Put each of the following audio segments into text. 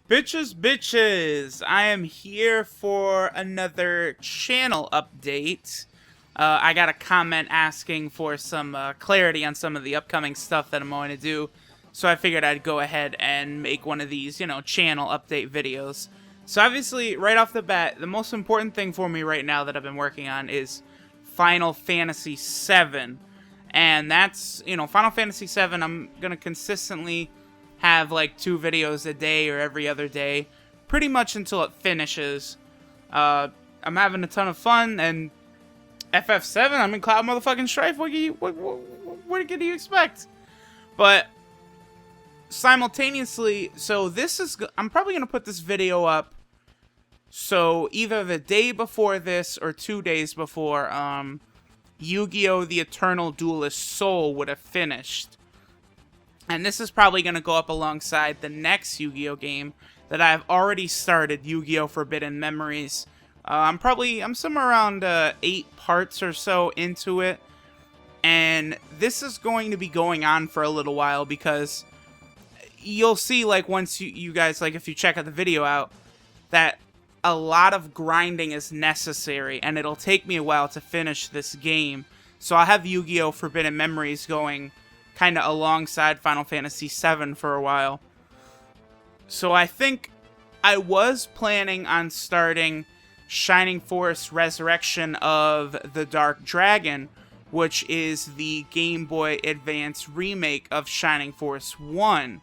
Bitches, I am here for another channel update. I got a comment asking for some clarity on some of the upcoming stuff that I'm going to do, so I figured I'd go ahead and make one of these, channel update videos. So obviously, right off the bat, the most important thing for me right now that I've been working on is Final Fantasy VII. And that's, Final Fantasy VII, I'm going to consistently have like 2 videos a day or every other day, pretty much until it finishes. I'm having a ton of fun, and FF7, I'm in Cloud motherfucking Strife. What do you expect? But simultaneously, so I'm probably gonna put this video up. So either the day before this or 2 days before, Yu-Gi-Oh! The Eternal Duelist Soul would have finished. And this is probably going to go up alongside the next Yu-Gi-Oh! Game that I've already started, Yu-Gi-Oh! Forbidden Memories. I'm somewhere around 8 parts or so into it. And this is going to be going on for a little while because you'll see, like, once you guys, like, if you check out the video out, that a lot of grinding is necessary, and it'll take me a while to finish this game. So I'll have Yu-Gi-Oh! Forbidden Memories going kind of alongside Final Fantasy VII for a while. So I think I was planning on starting Shining Force Resurrection of the Dark Dragon, which is the Game Boy Advance remake of Shining Force 1.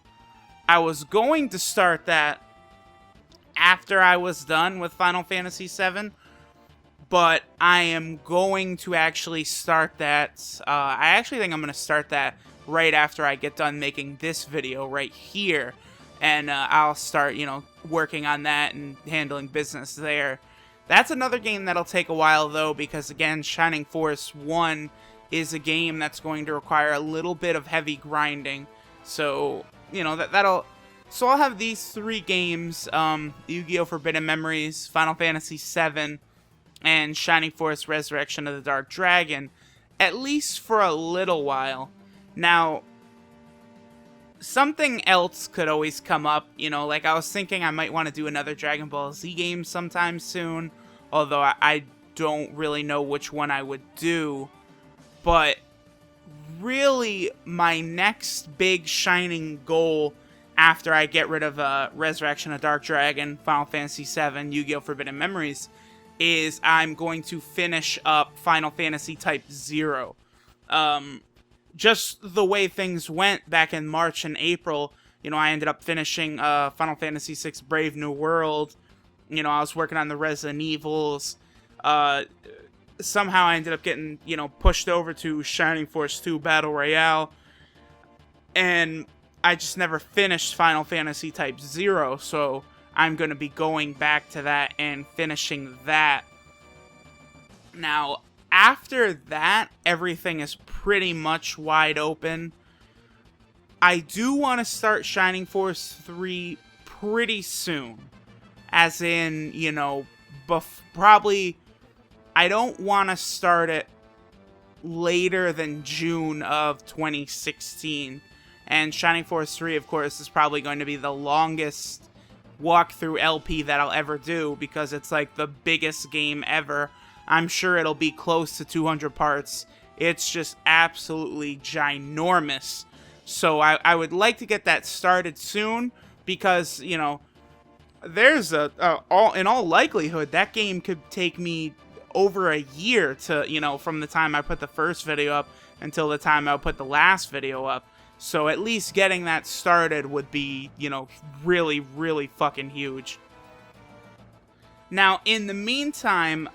I was going to start that after I was done with Final Fantasy VII, but I am going to actually start that. I actually think I'm going to start that right after I get done making this video right here, and I'll start, working on that and handling business there. That's another game that'll take a while, though, because, again, Shining Force 1 is a game that's going to require a little bit of heavy grinding, so, So I'll have these 3 games, Yu-Gi-Oh! Forbidden Memories, Final Fantasy VII, and Shining Force Resurrection of the Dark Dragon, at least for a little while. Now, something else could always come up, like I was thinking I might want to do another Dragon Ball Z game sometime soon, although I don't really know which one I would do, but really my next big shining goal after I get rid of Resurrection of Dark Dragon, Final Fantasy VII, Yu-Gi-Oh! Forbidden Memories, is I'm going to finish up Final Fantasy Type 0. Just the way things went back in March and April, I ended up finishing Final Fantasy VI Brave New World. I was working on the Resident Evils. Somehow I ended up getting, pushed over to Shining Force 2 Battle Royale. And I just never finished Final Fantasy Type 0, so I'm going to be going back to that and finishing that. Now, after that, everything is pretty much wide open. I do want to start Shining Force 3 pretty soon. As in, probably, I don't want to start it later than June of 2016. And Shining Force 3, of course, is probably going to be the longest walkthrough LP that I'll ever do, because it's like the biggest game ever. I'm sure it'll be close to 200 parts. It's just absolutely ginormous. So I would like to get that started soon, because, there's in all likelihood, that game could take me over a year to, from the time I put the first video up until the time I put the last video up. So at least getting that started would be, really, really fucking huge. Now, in the meantime,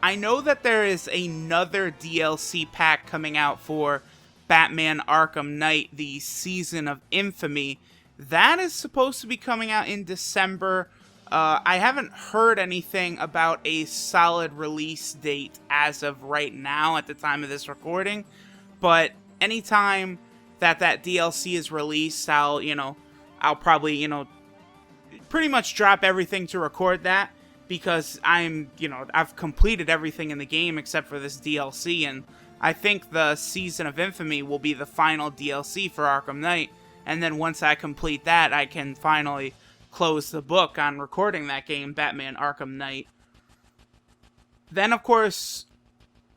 I know that there is another DLC pack coming out for Batman Arkham Knight, the Season of Infamy. That is supposed to be coming out in December. I haven't heard anything about a solid release date as of right now at the time of this recording, but anytime that DLC is released, I'll probably, pretty much drop everything to record that, because I've completed everything in the game except for this DLC, and I think the Season of Infamy will be the final DLC for Arkham Knight, and then once I complete that, I can finally close the book on recording that game, Batman Arkham Knight. Then, of course,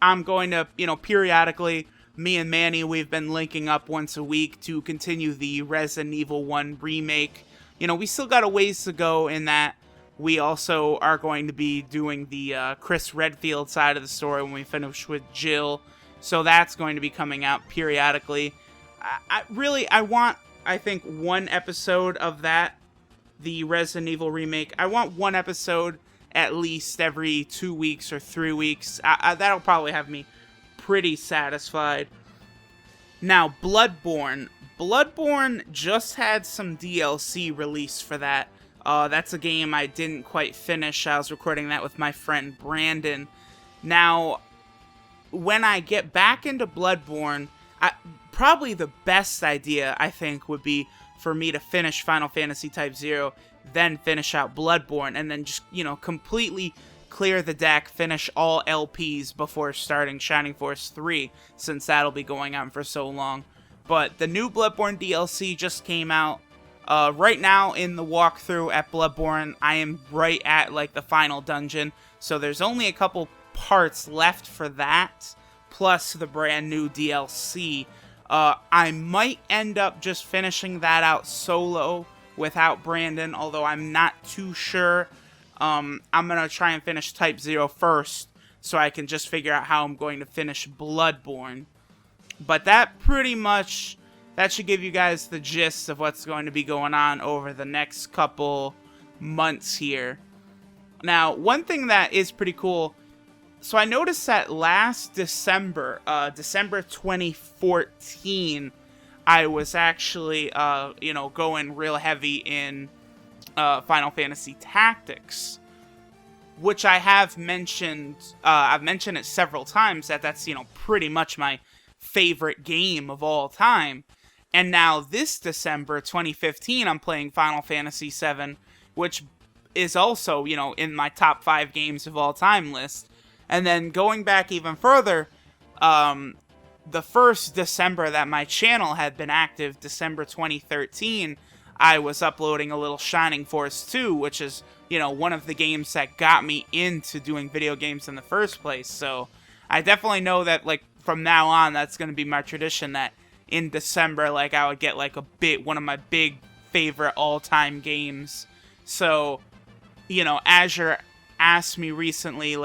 I'm going to, periodically, me and Manny, we've been linking up once a week to continue the Resident Evil 1 remake. We still got a ways to go in that. We also are going to be doing the Chris Redfield side of the story when we finish with Jill. So that's going to be coming out periodically. I want, I think, one episode of that, the Resident Evil remake. I want one episode at least every 2 weeks or 3 weeks. That'll probably have me pretty satisfied. Now, Bloodborne. Bloodborne just had some DLC released for that. That's a game I didn't quite finish. I was recording that with my friend Brandon. Now, when I get back into Bloodborne, probably the best idea, I think, would be for me to finish Final Fantasy Type 0, then finish out Bloodborne, and then just, completely clear the deck, finish all LPs before starting Shining Force 3, since that'll be going on for so long. But the new Bloodborne DLC just came out. Right now in the walkthrough at Bloodborne, I am right at, the final dungeon, so there's only a couple parts left for that, plus the brand new DLC. I might end up just finishing that out solo without Brandon, although I'm not too sure. I'm going to try and finish Type 0 first, so I can just figure out how I'm going to finish Bloodborne. But that pretty much, that should give you guys the gist of what's going to be going on over the next couple months here. Now, one thing that is pretty cool, so I noticed that last December, December 2014, I was actually, going real heavy in Final Fantasy Tactics, which I have mentioned. I've mentioned it several times that's pretty much my favorite game of all time. And now this December 2015, I'm playing Final Fantasy VII, which is also in my top 5 games of all time list. And then going back even further, the first December that my channel had been active, December 2013, I was uploading a little Shining Force 2, which is, one of the games that got me into doing video games in the first place. So I definitely know that, from now on, that's going to be my tradition, that in December, I would get, one of my big favorite all-time games. So, Azure asked me recently,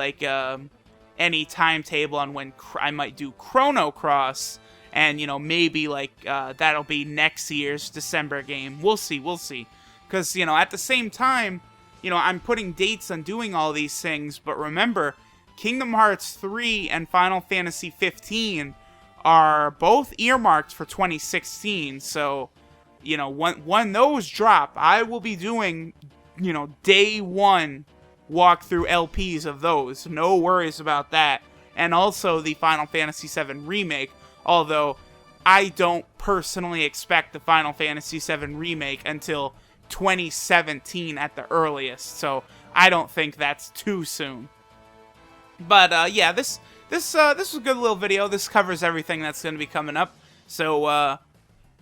any timetable on when I might do Chrono Cross, and, maybe, that'll be next year's December game. We'll see. Because, at the same time, I'm putting dates on doing all these things, but remember, Kingdom Hearts 3 and Final Fantasy 15 are both earmarked for 2016, so, when those drop, I will be doing, day one walkthrough LPs of those. No worries about that. And also the Final Fantasy VII Remake, although I don't personally expect the Final Fantasy VII Remake until 2017 at the earliest, so I don't think that's too soon. But, yeah, this was a good little video. This covers everything that's going to be coming up. So,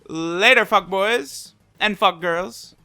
later, fuckboys and fuckgirls.